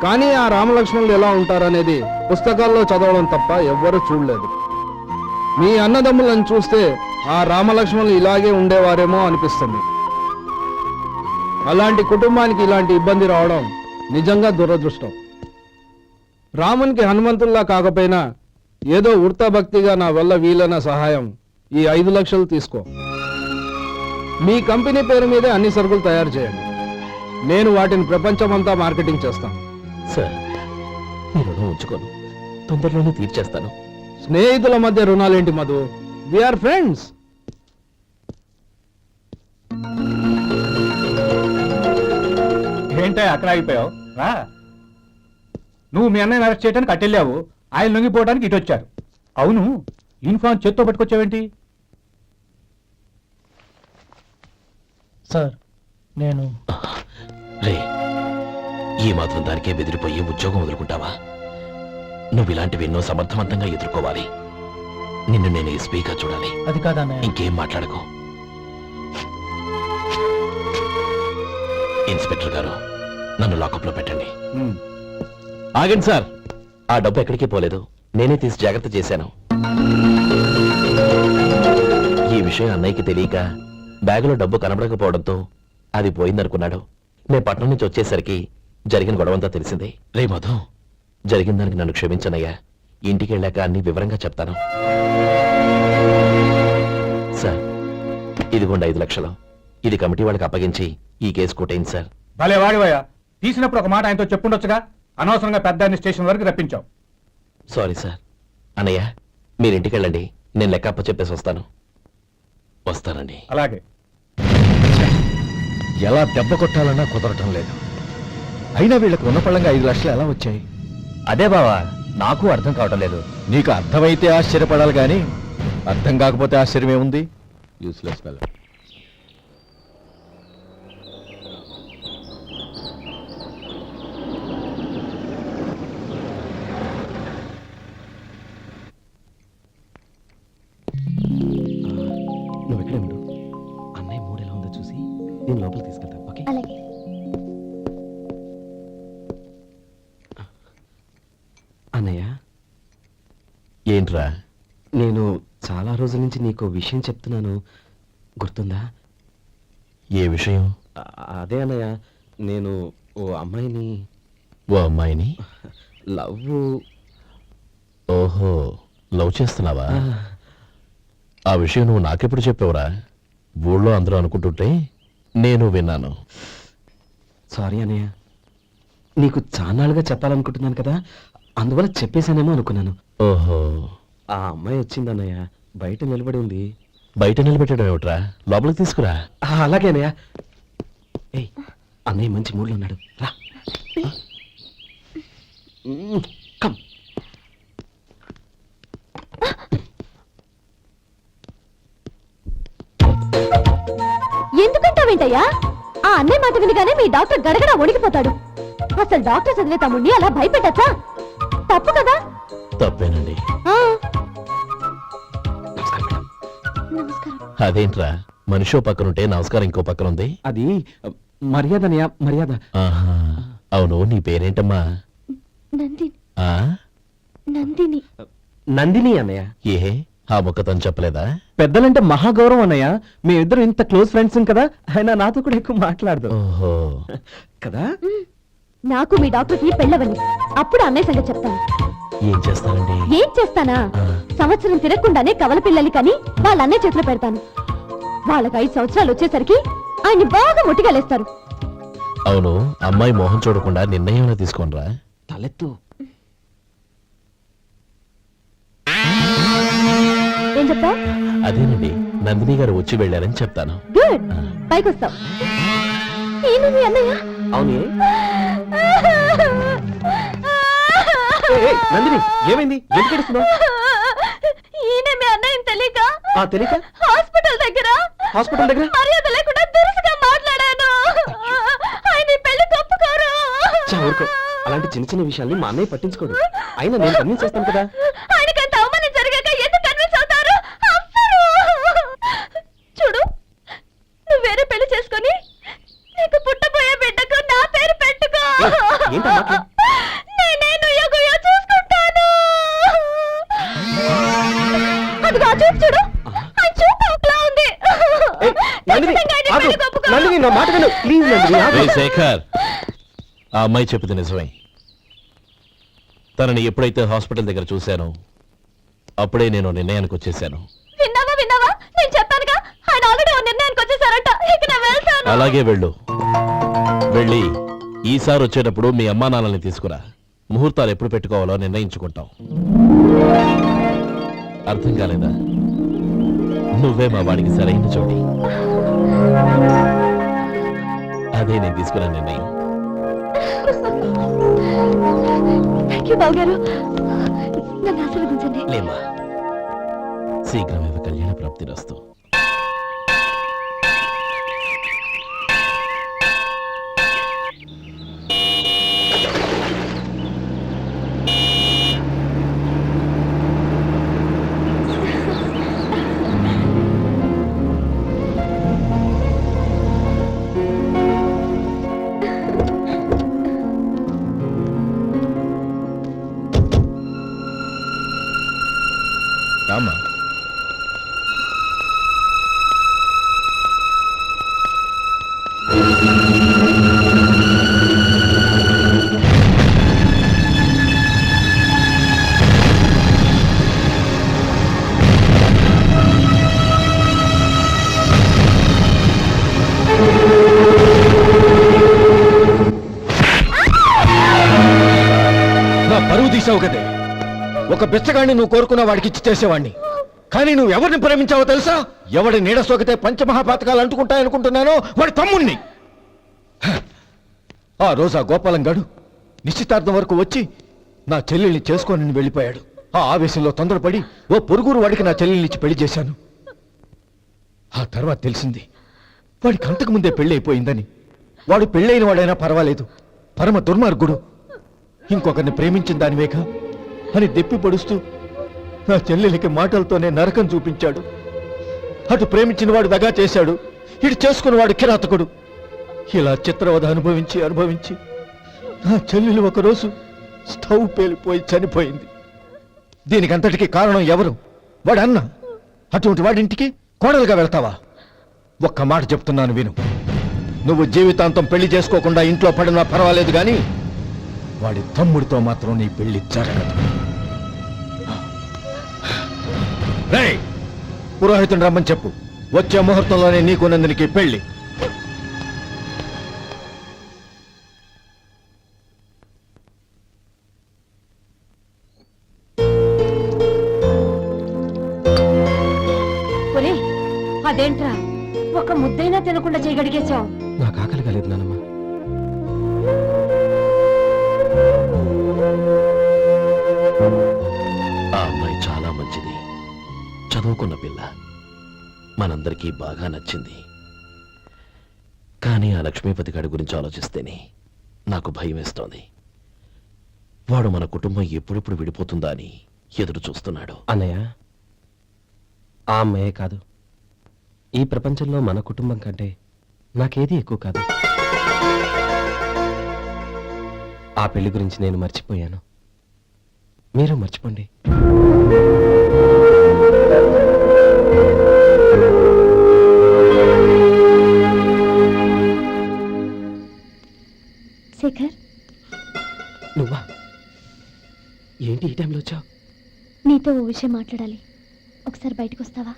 కానీ ఆ రామలక్ష్మణులు ఎలా ఉంటారనేది పుస్తకాల్లో చదవడం తప్ప ఎవ్వరూ చూడలేదు. మీ అన్నదమ్ములను చూస్తే ఆ రామలక్ష్మణులు ఇలాగే ఉండేవారేమో అనిపిస్తుంది. అలాంటి కుటుంబానికి ఇలాంటి ఇబ్బంది రావడం నిజంగా దురదృష్టం. రామునికి హనుమంతుల్లా కాకపోయినా ఏదో ఉడతాభక్తిగా నా వల్ల వీలైన సహాయం ఈ 5 లక్షలు తీసుకో. మీ కంపెనీ పేరు మీదే అన్ని సరుకులు తయారు చేయండి. నేను వాటిని ప్రపంచమంతా మార్కెటింగ్ చేస్తాను. సార్, మీ రుణం ఉంచుకోను. తొందరలోనే తీర్చేస్తాను. స్నేహితుల మధ్య రుణాలేంటి మధు? We are friends. ఏంటో అక్కడ ఆగిపోయావు? రా. నువ్వు మీ అన్నయ్యని అరెస్ట్ చేయడానికి అట్టెళ్ళావు, ఆయన లొంగిపోవడానికి ఇటు వచ్చారు. అవును, యూనిఫామ్ చేత్తో పట్టుకొచ్చావేంటి? సార్, నేను రే, ఈ మాత్రం దానికే బెదిరిపోయి ఉద్యోగం వదులుకుంటావా? నువ్వు ఇలాంటివి ఎన్నో సమర్థవంతంగా ఎదుర్కోవాలి. నిన్ను నేను ఎస్పీగా చూడాలి. అది కాదన్నయ్య. ఇంకేం మాట్లాడకు. ఇన్స్పెక్టర్ గారు, నన్ను లాకప్లో పెట్టండి. ఆగండి సార్, ఆ డబ్బు ఎక్కడికి పోలేదు. నేనే తీసి జాగ్రత్త చేశాను. ఈ విషయం అన్నయ్యకి తెలియక బ్యాగులో డబ్బు కనబడకపోవడంతో అది పోయిందనుకున్నాడు. నేను పట్నం నుంచి వచ్చేసరికి జరిగిన గొడవంతా తెలిసింది. రే మధు, జరిగిన దానికి నన్ను క్షమించనయ్యా. ఇంటికి వెళ్ళాక అన్ని వివరంగా చెప్తాను. సార్, ఇదిగోండి 5 లక్షలు. ఇది కమిటీ వాళ్ళకి అప్పగించి ఈ కేసు కొట్టేయండి సార్. భలే వాడివయ్యా, తీసినప్పుడు ఒక మాట ఆయనతో చెప్పుండొచ్చుగా. అనవసరంగా పెద్ద స్టేషన్ వరకు రప్పించావు. Sorry sir. అన్నయ్య, మీరు ఇంటికి వెళ్ళండి. నేను లెక్క అప్ప చెప్పేసి వస్తానండి. అలాగే. ఎలా దెబ్బ కొట్టాలన్నా కుదరటం లేదు. అయినా వీళ్ళకి ఉన్న పళ్ళంగా 5 లక్షలు ఎలా వచ్చాయి? అదే బావా, నాకు అర్థం కావటం లేదు. నీకు అర్థమైతే ఆశ్చర్యపడాలి కానీ అర్థం కాకపోతే ఆశ్చర్యం ఏముంది? Useless fellow. నువ్వు ఎక్కడే ఉండు. అన్నయ్య మూడు ఎలా ఉందో చూసి నేను లోపలికి తీసుకెళ్తాను. ఓకే? అలాగే. అన్నయ్య, ఏంట్రా? నేను చాలా రోజుల నుంచి నీకు విషయం చెప్తున్నాను, గుర్తుందా? ఏ విషయం? అదే అన్నయ్య, నేను ఓ అమ్మాయిని ఓ అమ్మాయిని లవ్. ఓహో, లవ్ చేస్తున్నావా? ఆ విషయం నువ్వు నాకెప్పుడు చెప్పావురా? ఊళ్ళో అందరూ అనుకుంటుంటే నేను విన్నాను. సారీ అన్నయ్య, నీకు చాన్నాళ్ళుగా చెప్పాలనుకుంటున్నాను కదా, అందువల్ల చెప్పేశానేమో అనుకున్నాను. ఓహో, ఆ అమ్మాయి వచ్చిందన్నయ్య, బయట నిలబడి ఉంది. బయట నిలబెట్టడం ఏమిట్రా? లోపలికి తీసుకురా. అలాగే అన్నయ్య. ఏయ్, అన్నయ్య మంచి మూడ్లో ఉన్నాడు, రా. కమ్. ఎందుకంటావేంటయ్యా? ఆ అన్నయ్య మాట వినగానే మీ డాక్టర్ గడగడ వణికిపోతాడు. అసలు డాక్టర్ చదివే తమ్ముడిని అలా భయపెట్టచ్చా? తప్పు కదా? తప్పేనండి. ఆ, నమస్కారం. అదేంట్రా, మనిషో పక్కనుంటే నమస్కారం ఇంకో పక్కన ఉంది? అది మర్యాద అన్నయ్య, మర్యాద. ఆహా, అవును, నీ పేరేంటమ్మా? నందిని. ఆ? నందిని. నందిని అన్నయ్య. ఏ, ఆ ముక్క తను చెప్పలేదా? పెద్దలంటే మహాగౌరవం అన్నయ్య. మేమిద్దరు ఇంత క్లోజ్ ఫ్రెండ్స్ కదా, ఆయన నాతో కూడా ఎక్కువ మాట్లాడదు ఓహో, కదా. నాకు మీ డాక్టర్కి పెళ్ళవని, అప్పుడు అన్నయ్య సంగతి చెప్తాను. ఏం చేస్తానండి? ఏం చేస్తానా? సంవత్సరం తిరగకుండానే కవల పిల్లలు కని వాళ్ళ అన్నయ్య చేతిలో పెడతాను. వాళ్ళకి 5 సంవత్సరాలు వచ్చేసరికి ఆయన్ని బాగా ముట్టిగలేస్తారు. అవును, అమ్మాయి మోహం చూడకుండా నిర్ణయం తీసుకోనరా? తలెత్తు. ఏం చెప్తా? అదేనండి, నందిని గారు వచ్చి వెళ్ళారని చెప్తాను. గుడ్, పైకి వస్తావు. ఈయన మీ అన్నయ్య? అవునే. నందిని, ఏమైంది? ఎందుకు ఏడుస్తున్నావ్? ఈయన మీ అన్నయ్యని తెలియక తెలియక హాస్పిటల్ దగ్గర మర్యాద లేకుండా దురుసుగా మాట్లాడాను. ఆయన ఈ పెళ్లి తప్పుకోరు. ఊరుకో, అలాంటి చిన్న చిన్న విషయాల్ని మా అన్నయ్య పట్టించుకోడు. అయినా నేను కన్విన్స్ చేస్తాను కదా. ఆయనకంత అవమానం జరిగాక ఎందుకు కన్విన్స్ అవుతారు? అవ్వరు. చూడు, నువ్వు వేరే పెళ్లి చేసుకొని నీకు పుట్టబోయే బిడ్డకు నా పేరు పెట్టుకో. ఏంటమ్మా? నేనే నుయ్యగుయ్య చూసుకుంటాను. అదిగో ఆ చూపు చూడు, ఆ చూపు ఒకలా ఉంది. ఖచ్చితంగా ఆయన పెళ్లి ఒప్పుకో. నందిని, నా మాట విను ప్లీజ్. రే శేఖర్, ఆ అమ్మాయి చెప్పింది నిజమే. తనని ఎప్పుడైతే హాస్పిటల్ దగ్గర చూశానో అప్పుడే నేను నిర్ణయానికి వచ్చేసాను. విన్నావా? నేను చెప్పానుగా, ఆయన ఆల్రెడీ ఓ నిర్ణయానికి వచ్చేసారట. ఇక నేను వెళ్తాను. అలాగే వెళ్ళు. వెళ్ళి ఈసారి వచ్చేటప్పుడు మీ అమ్మా నాన్నల్ని తీసుకురా. ముహూర్తాలు ఎప్పుడు పెట్టుకోవాలో నిర్ణయించుకుంటాం. అర్థం కాలేదా? నువ్వే మా వాడికి సరైన చోటి. అదే నేను తీసుకున్న నిర్ణయం. బావగారు, నన్ను ఆశీర్వదించండి. లేమ్మా, శీఘ్రమేవ కళ్యాణ ప్రాప్తి రస్తు. నా పరువు తీసావు కదే. ఒక బిచ్చగాడిని నువ్వు కోరుకున్న వాడికి ఇచ్చి చేసేవాడిని. కానీ నువ్వు ఎవరిని ప్రేమించావో తెలుసా? ఎవడి నీడ సోకితే పంచమహాపాతకాలు అంటుకుంటాయనుకుంటున్నానో వాడి తమ్ముణ్ణి. ఆ రోజు ఆ గోపాలం గాడు నిశ్చితార్థం వరకు వచ్చి నా చెల్లెల్ని చేసుకోనని వెళ్ళిపోయాడు. ఆ ఆవేశంలో తొందరపడి ఓ పొరుగురు వాడికి నా చెల్లెల్నిచ్చి పెళ్లి చేశాను. ఆ తర్వాత తెలిసింది వాడికి అంతకు ముందే పెళ్లి అయిపోయిందని. వాడు పెళ్ళైన వాడైనా పర్వాలేదు, పరమ దుర్మార్గుడు. ఇంకొకరిని ప్రేమించిన దానివేగా అని దెప్పి పడుస్తూ నా చెల్లెలికి మాటలతోనే నరకం చూపించాడు. అటు ప్రేమించిన వాడు దగా చేశాడు, ఇటు చేసుకున్నవాడు కిరాతకుడు. ఇలా చిత్రవధ అనుభవించి నా చెల్లెలు ఒకరోజు స్టవ్ పేలిపోయి చనిపోయింది. దీనికంతటికీ కారణం ఎవరు? వాడు అన్న. అటువంటి వాడింటికి కోడలుగా వెళ్తావా? ఒక్క మాట చెప్తున్నాను విను. నువ్వు జీవితాంతం పెళ్లి చేసుకోకుండా ఇంట్లో పడినా పర్వాలేదు, కానీ వాడి తమ్ముడితో మాత్రం నీ పెళ్లి జరగదు. రేయ్, పురోహితుని రమ్మని చెప్పు. వచ్చే ముహూర్తంలోనే నీకు నందినికి పెళ్లి. అదేంట్రా, ఒక ముద్దైనా తినకుండా చేయగడిగేశావు? నాకు ఆకలి కాలేదు నానమ్మ. ఆ అమ్మాయి చాలా మంచిది, చదువుకున్న పిల్ల, మనందరికీ బాగా నచ్చింది. కానీ ఆ లక్ష్మీపతి గారి గురించి ఆలోచిస్తేనే నాకు భయం వేస్తోంది. వాడు మన కుటుంబం ఎప్పుడెప్పుడు విడిపోతుందా అని ఎదురు చూస్తున్నాడు. అన్నయ్య, ఆ అమ్మాయే కాదు, ఈ ప్రపంచంలో మన కుటుంబం కంటే నాకేది ఎక్కువ కాదు. ఆ పెళ్లి గురించి నేను మర్చిపోయాను, మీరు మర్చిపోండి. శేఖర్, నువ్వా? ఏంటి ఈ టైంలో వచ్చావు? నీతో ఓ విషయం మాట్లాడాలి. ఒకసారి బయటకు వస్తావా?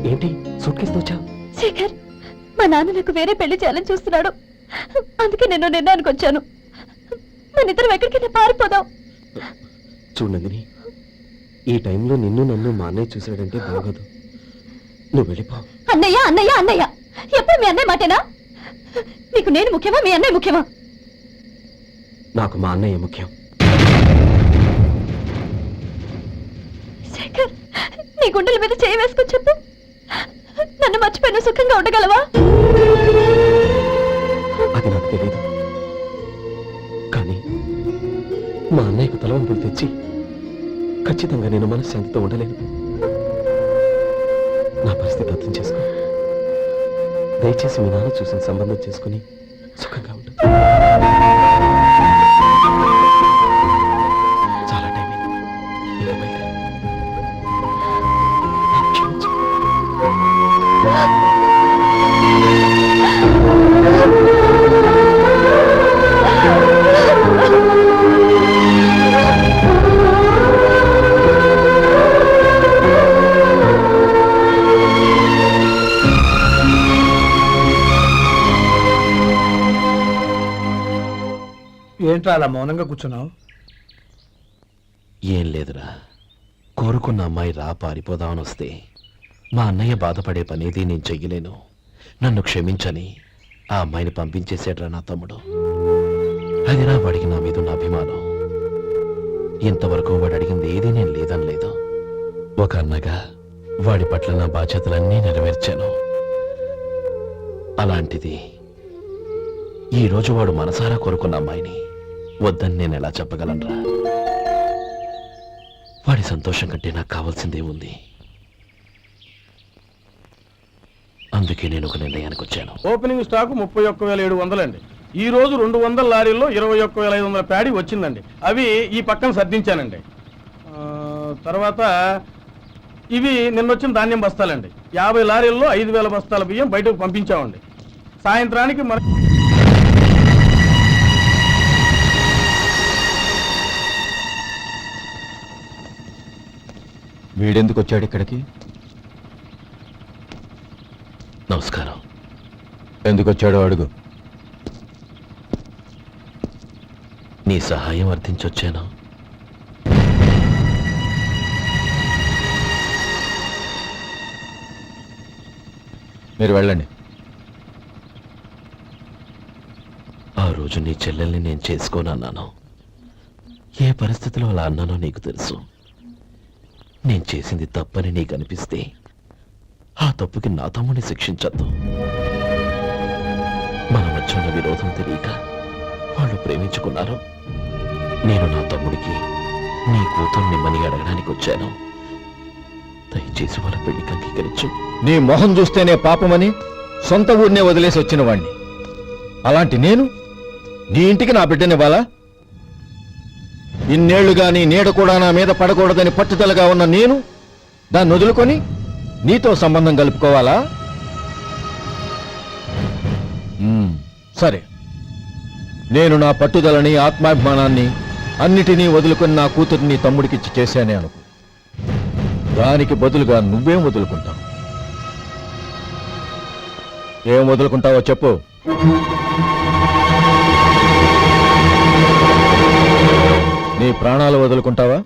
ఏంటి సూట్ కేసుతో వచ్చావు? శేఖర్, మా నాన్న నాకు వేరే పెళ్లి చేయాలని చూస్తున్నాడు. అందుకే నేను నిర్ణయానికి వచ్చాను. మన ఇద్దరం ఎక్కడికైనా పారిపోదాం. చూడు నందిని, ఈ టైంలో నిన్ను నన్ను మా అన్నయ్య చూశాడంటే బాగోదు. నువ్వు వెళ్ళిపో. అన్నయ్య అన్నయ్య అన్నయ్య, ఎప్పుడు మీ అన్నయ్య మాటేనా? నీకు నేను ముఖ్యమా, మీ అన్నయ్య ముఖ్యమా? నాకు మా అన్నయ్య ముఖ్యం. శేఖర్, నీ గుండెల మీద చేయి వేసుకొని చెప్పు, నన్ను మర్చిపోయిన సుఖంగా ఉండగలవా? అది నాకు తెలియదు, కానీ మా అన్నయ్యకు తలవంపులు తెచ్చి ఖచ్చితంగా నేను మనశ్శాంతితో ఉండలేను. నా పరిస్థితి అర్థం చేసుకో. దయచేసి మీ నాన్న చూసిన సంబంధం చేసుకుని సుఖంగా ఉండు. చాలా టైం అయింది, ఇంకా బయలుదేరు. క్షమించు. ఏంట్రా అలా మౌనంగా కూర్చున్నావు? ఏం లేదురా, కోరుకున్న అమ్మాయి రా పారిపోదామని వస్తే మా అన్నయ్య బాధపడే పనేది నేను చెయ్యలేను. నన్ను క్షమించని ఆ అమ్మాయిని పంపించేసాడ్రా నా తమ్ముడు. అది నా వాడికి నా మీద ఉన్న అభిమానం. ఇంతవరకు వాడు అడిగింది ఏది నేను లేదనలేదు. ఒక అన్నగా వాడి పట్ల నా బాధ్యతలన్నీ నెరవేర్చాను. అలాంటిది ఈరోజు వాడు మనసారా కోరుకున్న అమ్మాయిని వద్దని నేను ఎలా చెప్పగలనురా? వాడి సంతోషం కంటే నాకు కావాల్సిందే ఉంది. అందుకే నేను ఒక నిర్ణయానికి వచ్చాను. ఓపెనింగ్ స్టాక్ 31,700 అండి. ఈ రోజు 200 లారీల్లో 21,500 ప్యాడీ వచ్చిందండి. అవి ఈ పక్కన సర్దించానండి. తర్వాత ఇవి నిన్నొచ్చిన ధాన్యం బస్తాలండి. 50 లారీల్లో 5,000 బస్తాల బియ్యం బయటకు పంపించామండి. సాయంత్రానికి మన వీడెందుకు వచ్చాడు ఇక్కడికి? నమస్కారం. ఎందుకు వచ్చాడో అడుగు. నీ సహాయం అర్థించొచ్చాను. మీరు వెళ్ళండి. ఆ రోజు నీ చెల్లెల్ని నేను చేసుకోనన్నాను. ఏ పరిస్థితిలో అలా అన్నానో నీకు తెలుసు. నేను చేసింది తప్పని నీకు అనిపిస్తే ఆ తప్పుకి నా తమ్ముడిని శిక్షించద్దు. మన మధ్య ఉన్న విరోధం తెలియక వాళ్ళు ప్రేమించుకున్నారు. నేను నా తమ్ముడికి నీ కూతుర్ని మని అడగడానికి వచ్చాను. దయచేసి వాళ్ళ పెళ్లికి అంగీకరించు. నీ మొహం చూస్తేనే పాపమని సొంత ఊరినే వదిలేసి వచ్చిన వాణ్ణి. అలాంటి నేను నీ ఇంటికి నా బిడ్డనివ్వాలా? ఇన్నేళ్లుగా నీ నీడ కూడా నా మీద పడకూడదని పట్టుదలగా ఉన్న నేను దాన్ని వదులుకొని నీతో సంబంధం కలుపుకోవాలా? సరే, నేను నా పట్టుదలని ఆత్మాభిమానాన్ని అన్నిటినీ వదులుకొని నా కూతుర్ని తమ్ముడికిచ్చి చేశానే అనుకో. దానికి బదులుగా నువ్వేం వదులుకుంటావు? ఏం వదులుకుంటావో చెప్పు. నీ ప్రాణాలు వదులుకుంటావా?